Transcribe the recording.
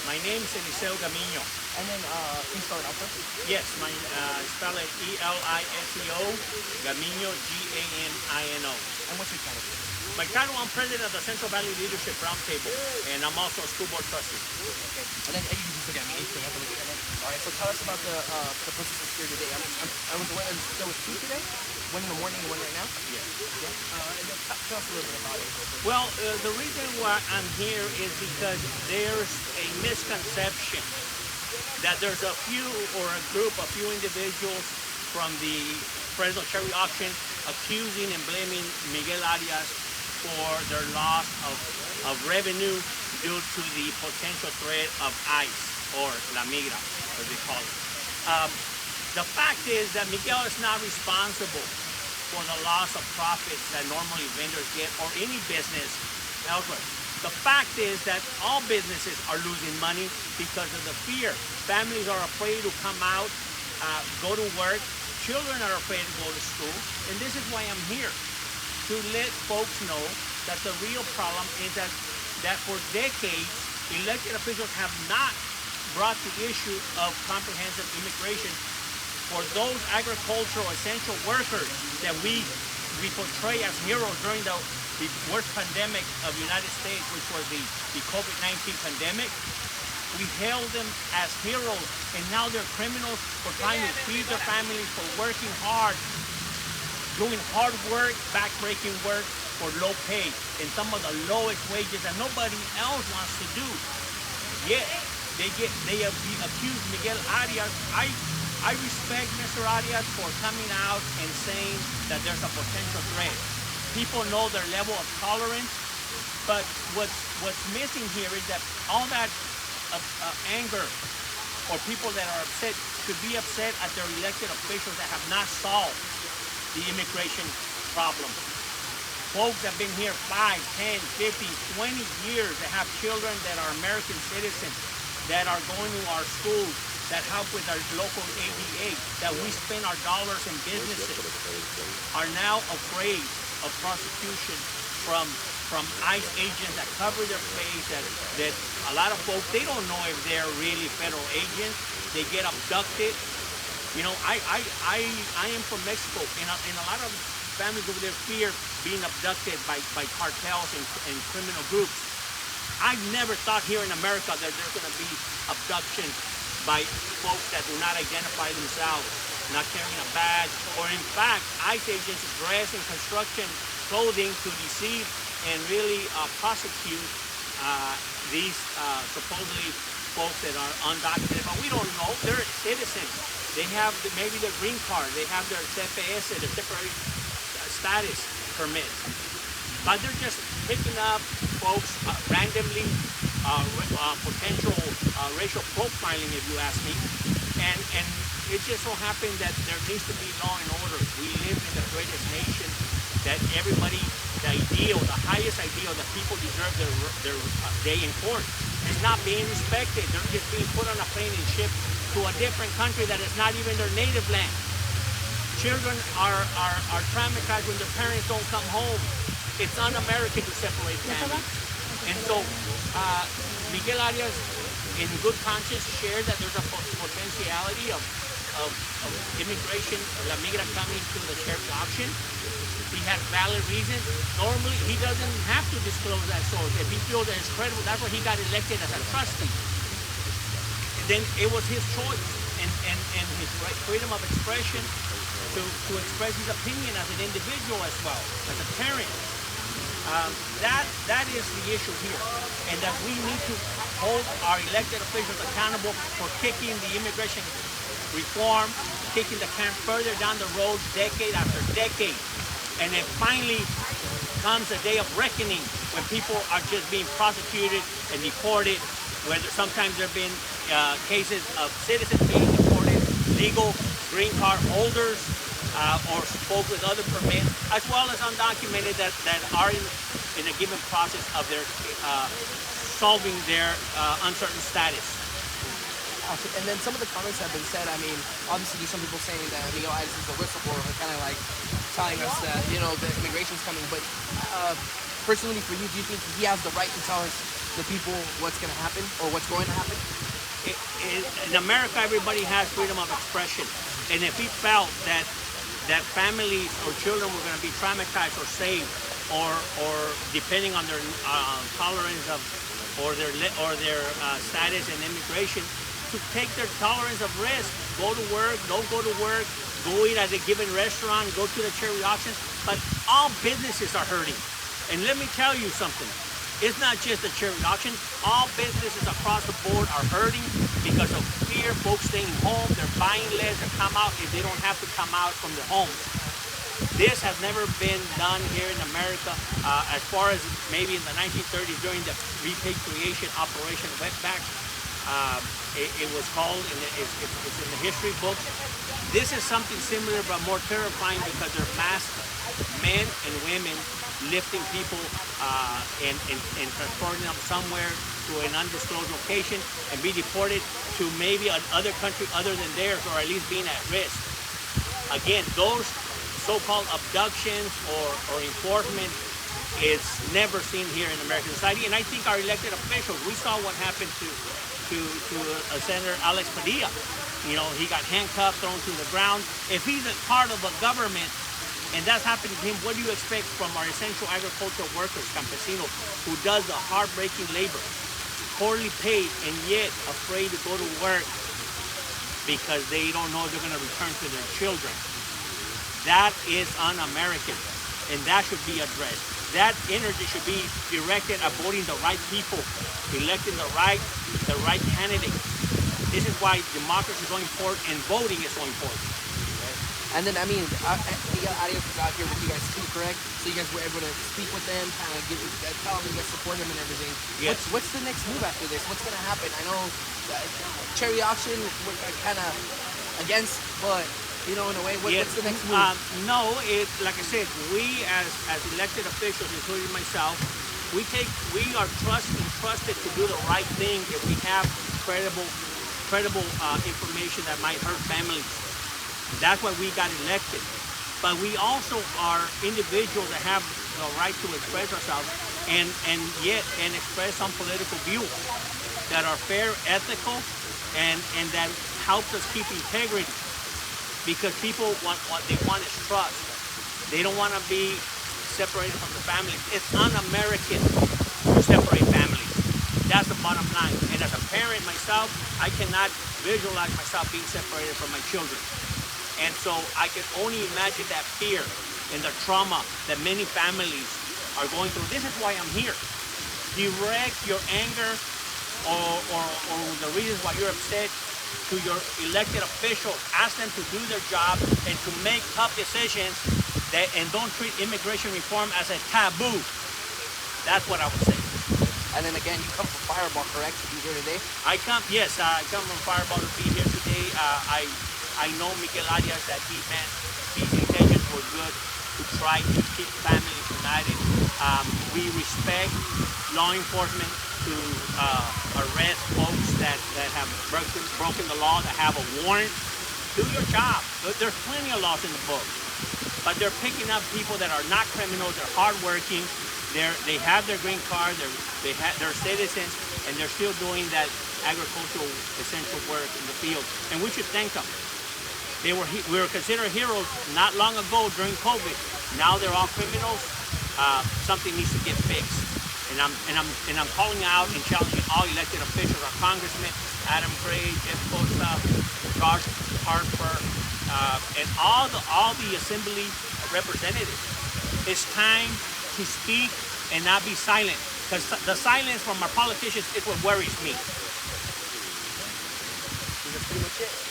My name is Eliseo Gamiño. And then, can you spell it out for us? Yes, spell it Eliseo Gamiño, Gamino. And what's your title? My title, I'm president of the Central Valley Leadership Roundtable, and I'm also a school board trustee. Okay. And then you can just look at me. So you have to look at me. All right. So tell us about the process here today. I was aware there was two today. One in the morning and one right now. Yes. Yeah. And then tell us a little bit about it. Well, the reason why I'm here is because there's a misconception that there's a few individuals from the Fresno cherry auction accusing and blaming Miguel Arias for their loss of revenue due to the potential threat of ICE, or La Migra, as they call it. The fact is that Miguel is not responsible for the loss of profits that normally vendors get, or any business elsewhere. The fact is that all businesses are losing money because of the fear. Families are afraid to come out, go to work. Children are afraid to go to school. And this is why I'm here, to let folks know that the real problem is that for decades, elected officials have not brought the issue of comprehensive immigration for those agricultural essential workers that we portray as heroes during the worst pandemic of the United States, which was the COVID-19 pandemic. We hailed them as heroes, and now they're criminals for trying to feed their families, for working hard, doing hard work, back-breaking work for low pay, and some of the lowest wages that nobody else wants to do. Yet they accuse Miguel Arias. I respect Mr. Arias for coming out and saying that there's a potential threat. People know their level of tolerance, but what's missing here is that all that anger, or people that are upset, should be upset at their elected officials that have not solved the immigration problem. Folks that have been here 5, 10, 50, 20 years, that have children that are American citizens, that are going to our schools, that help with our local ADA, that we spend our dollars in businesses, are now afraid of prosecution from ICE agents that cover their face, that a lot of folks, they don't know if they're really federal agents. They get abducted. You know, I am from Mexico, and a lot of families over there fear being abducted by cartels and criminal groups. I've never thought here in America that there's going to be abduction by folks that do not identify themselves, not carrying a badge, or in fact, ICE agents dress in construction clothing to deceive and really prosecute these supposedly folks that are undocumented. But we don't know. They're citizens. They have maybe their green card. They have their CPS, their temporary status permits. But they're just picking up folks randomly, potential racial profiling, if you ask me. And it just so happened that there needs to be law and order. We live in the greatest nation that everybody, the highest ideal that people deserve their day in court, is not being respected. They're just being put on a plane and shipped to a different country that is not even their native land. Children are traumatized when their parents don't come home. It's un-American to separate families. And so Miguel Arias, in good conscience, shared that there's a potentiality of immigration, La Migra, coming to the sheriff's auction. He had valid reasons. Normally, he doesn't have to disclose that source. If he feels that it's credible, that's why he got elected as a trustee. Then it was his choice and his freedom of expression to express his opinion as an individual as well, as a parent. That is the issue here, and that we need to hold our elected officials accountable for kicking the immigration reform, kicking the can further down the road, decade after decade. And then finally comes a day of reckoning when people are just being prosecuted and deported, whether sometimes there have been cases of citizens being deported, legal green card holders, or folks with other permits, as well as undocumented that are in a given process of their solving their uncertain status. And then some of the comments have been said. I mean, obviously, there's some people saying that Miguel Arias is a whistleblower, kind of like telling us that, you know, the immigration's coming. But personally, for you, do you think he has the right to tell us the people what's going to happen or what's going to happen? In America, everybody has freedom of expression, and if he felt that families or children were going to be traumatized or saved, or depending on their tolerance of or their status in immigration, to take their tolerance of risk, go to work, don't go to work, go eat at a given restaurant, go to the cherry auction. But all businesses are hurting, and let me tell you something. It's not just the cherry auction. All businesses across the board are hurting because of fear, folks staying home, they're buying less to come out if they don't have to come out from their homes. This has never been done here in America, as far as maybe in the 1930s during the repatriation operation Wetback. It was called, and it's in the history books. This is something similar but more terrifying because they're masked men and women lifting people and transporting them somewhere to an undisclosed location and be deported to maybe another country other than theirs, or at least being at risk. Again, those so-called abductions or enforcement is never seen here in American society. And I think our elected officials, we saw what happened to Senator Alex Padilla. You know, he got handcuffed, thrown to the ground. If he's a part of a government and that's happening to him, what do you expect from our essential agricultural workers, campesinos, who does the hard-breaking labor, poorly paid and yet afraid to go to work because they don't know if they're going to return to their children? That is un-American, and that should be addressed. That energy should be directed at voting the right people, electing the right candidate. This is why democracy is so important and voting is so important. And then, I mean, Miguel Arias was out here with you guys too, correct? So you guys were able to speak with them, kind of tell them you guys support him and everything. Yes. What's the next move after this? What's going to happen? I know cherry auction, we're kind of against, but, you know, in a way, what's the next move? No, like I said, we as elected officials, including myself, we are trusted to do the right thing if we have credible information that might hurt families. That's why we got elected. But we also are individuals that have the right to express ourselves and express some political views that are fair, ethical, and that helps us keep integrity. Because people want what they want is trust. They don't want to be separated from the family. It's un-American to separate families. That's the bottom line. And as a parent myself, I cannot visualize myself being separated from my children. And so I can only imagine that fear and the trauma that many families are going through. This is why I'm here. Direct your anger or the reasons why you're upset to your elected officials. Ask them to do their job and to make tough decisions and don't treat immigration reform as a taboo. That's what I would say. And then again, you come from Fireball, correct, to be here today? I come from Fireball to be here today. I know Miguel Arias that his intentions were good to try to keep families united. We respect law enforcement to arrest folks that have broken the law, that have a warrant. Do your job. There's plenty of laws in the book, but they're picking up people that are not criminals. They're hardworking. They have their green card. They're citizens, and they're still doing that agricultural essential work in the field. And we should thank them. We were considered heroes not long ago during COVID. Now they're all criminals. Something needs to get fixed. And I'm calling out and challenging all elected officials, our congressmen, Adam Gray, Jeff Costa, Josh Harper, and all the assembly representatives. It's time to speak and not be silent, because the silence from our politicians is what worries me. That's pretty much it.